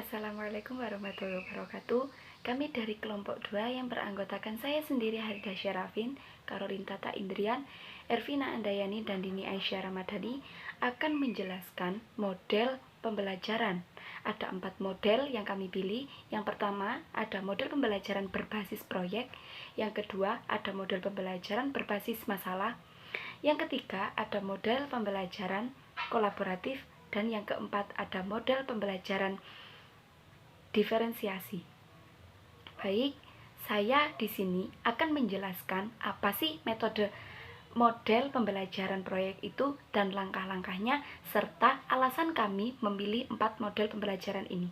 Assalamualaikum warahmatullahi wabarakatuh. Kami dari kelompok 2 yang beranggotakan saya sendiri Harida Syarafin, Karolin Tata Indrian, Ervina Andayani, dan Dini Aisyah Ramadhani akan menjelaskan model pembelajaran. Ada 4 model yang kami pilih. Yang pertama ada model pembelajaran berbasis proyek. Yang kedua ada model pembelajaran berbasis masalah. Yang ketiga ada model pembelajaran kolaboratif. Dan yang keempat ada model pembelajaran diferensiasi. Baik, saya di sini akan menjelaskan apa sih metode model pembelajaran proyek itu dan langkah-langkahnya serta alasan kami memilih 4 model pembelajaran ini.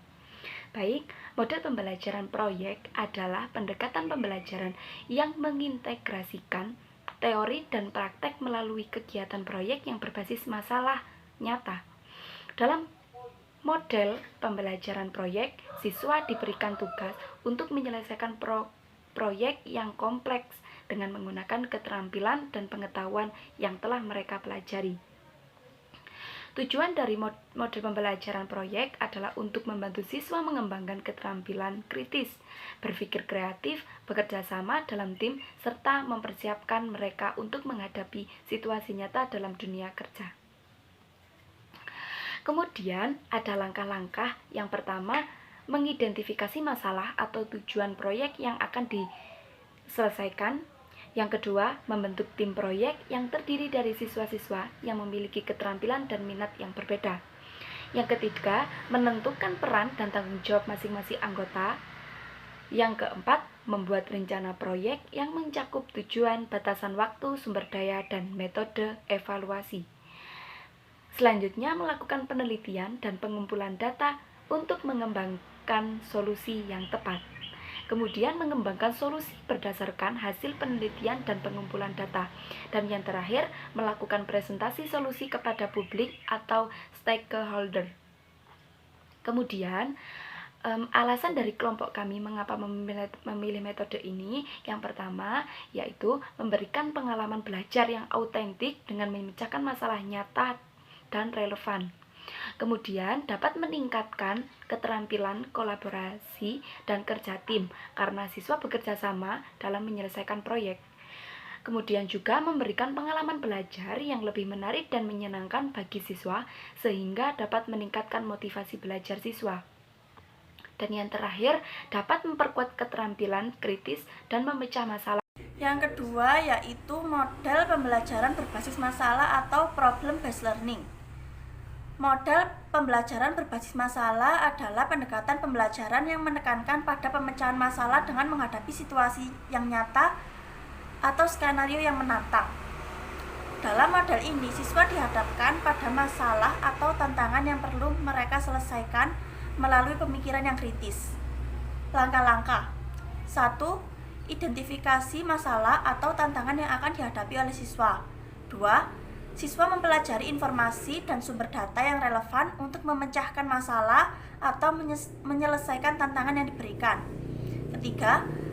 Baik, model pembelajaran proyek adalah pendekatan pembelajaran yang mengintegrasikan teori dan praktek melalui kegiatan proyek yang berbasis masalah nyata. Dalam model pembelajaran proyek, siswa diberikan tugas untuk menyelesaikan proyek yang kompleks dengan menggunakan keterampilan dan pengetahuan yang telah mereka pelajari. Tujuan dari model pembelajaran proyek adalah untuk membantu siswa mengembangkan keterampilan kritis, berpikir kreatif, bekerja sama dalam tim, serta mempersiapkan mereka untuk menghadapi situasi nyata dalam dunia kerja. Kemudian ada langkah-langkah. Yang pertama, mengidentifikasi masalah atau tujuan proyek yang akan diselesaikan. Yang kedua, membentuk tim proyek yang terdiri dari siswa-siswa yang memiliki keterampilan dan minat yang berbeda. Yang ketiga, menentukan peran dan tanggung jawab masing-masing anggota. Yang keempat, membuat rencana proyek yang mencakup tujuan, batasan waktu, sumber daya, dan metode evaluasi. Selanjutnya, melakukan penelitian dan pengumpulan data untuk mengembangkan solusi yang tepat. Kemudian, mengembangkan solusi berdasarkan hasil penelitian dan pengumpulan data. Dan yang terakhir, melakukan presentasi solusi kepada publik atau stakeholder. Kemudian, alasan dari kelompok kami mengapa memilih metode ini, yang pertama yaitu memberikan pengalaman belajar yang autentik dengan memecahkan masalah nyata dan relevan. Kemudian dapat meningkatkan keterampilan kolaborasi dan kerja tim karena siswa bekerja sama dalam menyelesaikan proyek. Kemudian juga memberikan pengalaman belajar yang lebih menarik dan menyenangkan bagi siswa sehingga dapat meningkatkan motivasi belajar siswa. Dan yang terakhir, dapat memperkuat keterampilan kritis dan memecah masalah. Yang kedua yaitu model pembelajaran berbasis masalah atau problem based learning. Model pembelajaran berbasis masalah adalah pendekatan pembelajaran yang menekankan pada pemecahan masalah dengan menghadapi situasi yang nyata atau skenario yang menantang. Dalam model ini, siswa dihadapkan pada masalah atau tantangan yang perlu mereka selesaikan melalui pemikiran yang kritis. Langkah-langkah. 1. Identifikasi masalah atau tantangan yang akan dihadapi oleh siswa. 2. Siswa mempelajari informasi dan sumber data yang relevan untuk memecahkan masalah atau menyelesaikan tantangan yang diberikan. 3.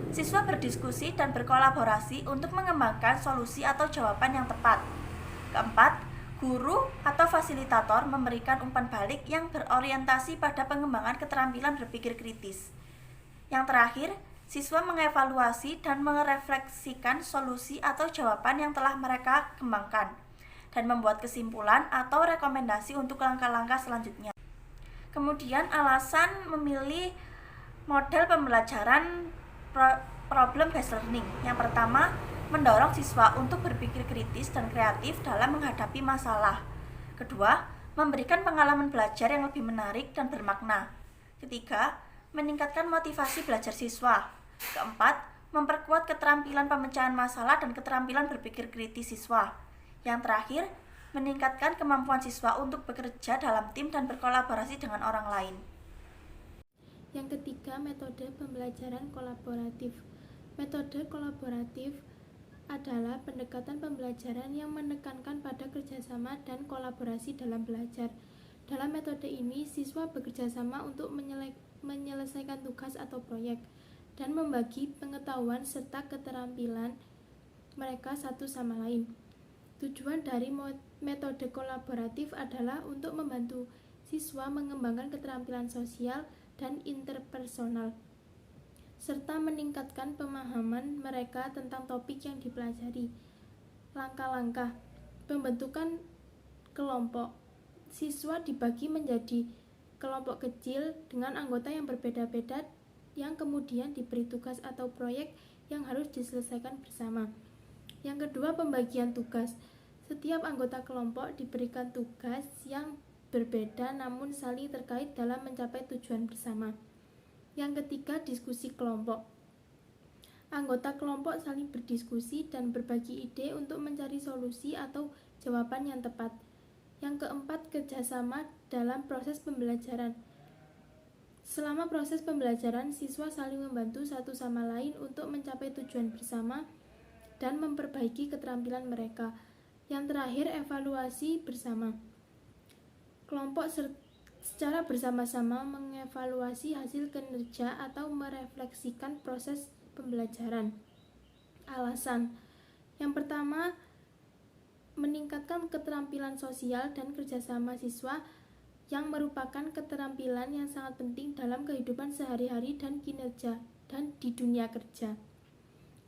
Siswa berdiskusi dan berkolaborasi untuk mengembangkan solusi atau jawaban yang tepat. 4. Guru atau fasilitator memberikan umpan balik yang berorientasi pada pengembangan keterampilan berpikir kritis. Yang terakhir, siswa mengevaluasi dan merefleksikan solusi atau jawaban yang telah mereka kembangkan dan membuat kesimpulan atau rekomendasi untuk langkah-langkah selanjutnya. Kemudian alasan memilih model pembelajaran problem based learning. Yang pertama, mendorong siswa untuk berpikir kritis dan kreatif dalam menghadapi masalah. Kedua, memberikan pengalaman belajar yang lebih menarik dan bermakna. Ketiga, meningkatkan motivasi belajar siswa. Keempat, memperkuat keterampilan pemecahan masalah dan keterampilan berpikir kritis siswa. Yang terakhir, meningkatkan kemampuan siswa untuk bekerja dalam tim dan berkolaborasi dengan orang lain. Yang ketiga, metode pembelajaran kolaboratif. Metode kolaboratif adalah pendekatan pembelajaran yang menekankan pada kerjasama dan kolaborasi dalam belajar. Dalam metode ini, siswa bekerja sama untuk menyelesaikan tugas atau proyek dan membagi pengetahuan serta keterampilan mereka satu sama lain. Tujuan dari metode kolaboratif adalah untuk membantu siswa mengembangkan keterampilan sosial dan interpersonal, serta meningkatkan pemahaman mereka tentang topik yang dipelajari. Langkah-langkah pembentukan kelompok. Siswa dibagi menjadi kelompok kecil dengan anggota yang berbeda-beda yang kemudian diberi tugas atau proyek yang harus diselesaikan bersama. Yang kedua, pembagian tugas. Setiap anggota kelompok diberikan tugas yang berbeda namun saling terkait dalam mencapai tujuan bersama. Yang ketiga, diskusi kelompok. Anggota kelompok saling berdiskusi dan berbagi ide untuk mencari solusi atau jawaban yang tepat. Yang keempat, kerjasama dalam proses pembelajaran. Selama proses pembelajaran, siswa saling membantu satu sama lain untuk mencapai tujuan bersama dan memperbaiki keterampilan mereka. Yang terakhir, evaluasi bersama. Kelompok secara bersama-sama mengevaluasi hasil kinerja atau merefleksikan proses pembelajaran. Alasan yang pertama, meningkatkan keterampilan sosial dan kerjasama siswa yang merupakan keterampilan yang sangat penting dalam kehidupan sehari-hari dan kinerja dan di dunia kerja.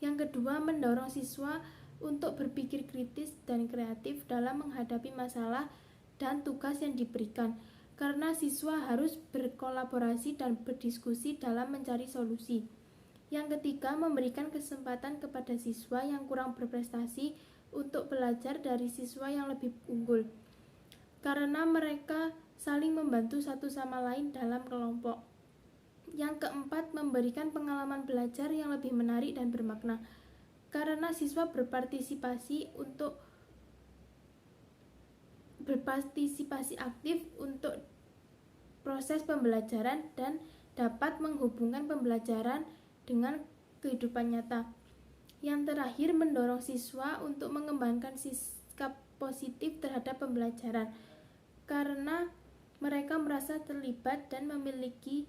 Yang kedua, mendorong siswa untuk berpikir kritis dan kreatif dalam menghadapi masalah dan tugas yang diberikan, karena siswa harus berkolaborasi dan berdiskusi dalam mencari solusi. Yang ketiga, memberikan kesempatan kepada siswa yang kurang berprestasi untuk belajar dari siswa yang lebih unggul, karena mereka saling membantu satu sama lain dalam kelompok. Yang keempat, memberikan pengalaman belajar yang lebih menarik dan bermakna, karena siswa berpartisipasi aktif untuk proses pembelajaran dan dapat menghubungkan pembelajaran dengan kehidupan nyata. Yang terakhir, mendorong siswa untuk mengembangkan sikap positif terhadap pembelajaran, karena mereka merasa terlibat dan memiliki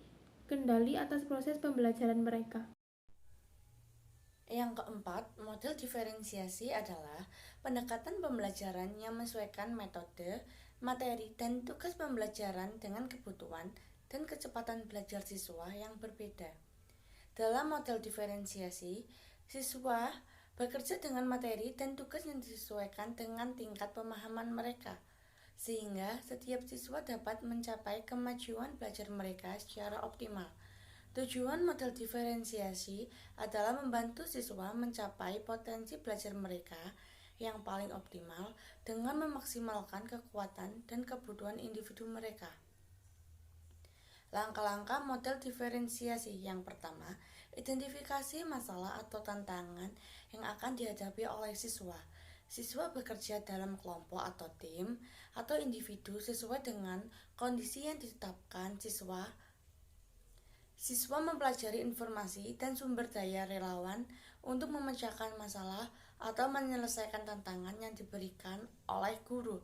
kendali atas proses pembelajaran mereka. Yang keempat, model diferensiasi adalah pendekatan pembelajaran yang menyesuaikan metode, materi, dan tugas pembelajaran dengan kebutuhan dan kecepatan belajar siswa yang berbeda. Dalam model diferensiasi, siswa bekerja dengan materi dan tugas yang disesuaikan dengan tingkat pemahaman mereka, sehingga setiap siswa dapat mencapai kemajuan belajar mereka secara optimal. Tujuan model diferensiasi adalah membantu siswa mencapai potensi belajar mereka yang paling optimal dengan memaksimalkan kekuatan dan kebutuhan individu mereka. Langkah-langkah model diferensiasi. Yang pertama, identifikasi masalah atau tantangan yang akan dihadapi oleh siswa. Siswa bekerja dalam kelompok atau tim atau individu sesuai dengan kondisi yang ditetapkan siswa. Siswa mempelajari informasi dan sumber daya relawan untuk memecahkan masalah atau menyelesaikan tantangan yang diberikan oleh guru.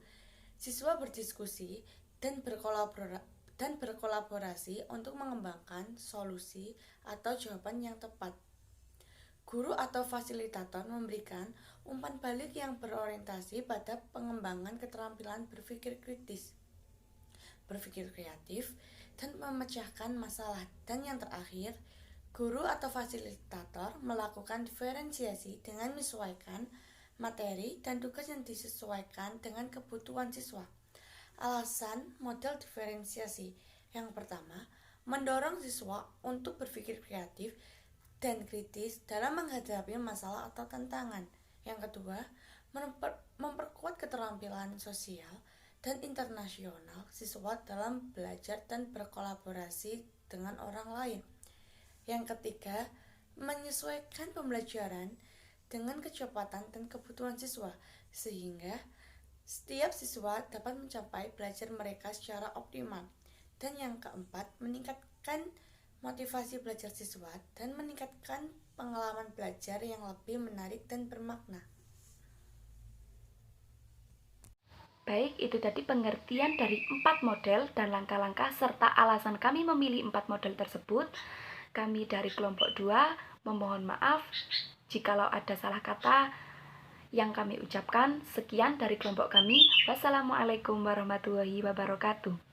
Siswa berdiskusi dan berkolaborasi untuk mengembangkan solusi atau jawaban yang tepat. Guru atau fasilitator memberikan umpan balik yang berorientasi pada pengembangan keterampilan berpikir kritis, berpikir kreatif, dan memecahkan masalah. Dan yang terakhir, guru atau fasilitator melakukan diferensiasi dengan menyesuaikan materi dan tugas yang disesuaikan dengan kebutuhan siswa. Alasan model diferensiasi. Yang pertama, mendorong siswa untuk berpikir kreatif dan kritis dalam menghadapi masalah atau tantangan. Yang kedua, memperkuat keterampilan sosial dan internasional siswa dalam belajar dan berkolaborasi dengan orang lain. Yang ketiga, menyesuaikan pembelajaran dengan kecepatan dan kebutuhan siswa, sehingga setiap siswa dapat mencapai belajar mereka secara optimal. Dan yang keempat, meningkatkan motivasi belajar siswa dan meningkatkan pengalaman belajar yang lebih menarik dan bermakna. Baik, itu tadi pengertian dari 4 model dan langkah-langkah serta alasan kami memilih 4 model tersebut. Kami dari kelompok 2 memohon maaf jikalau ada salah kata yang kami ucapkan. Sekian dari kelompok kami. Wassalamualaikum warahmatullahi wabarakatuh.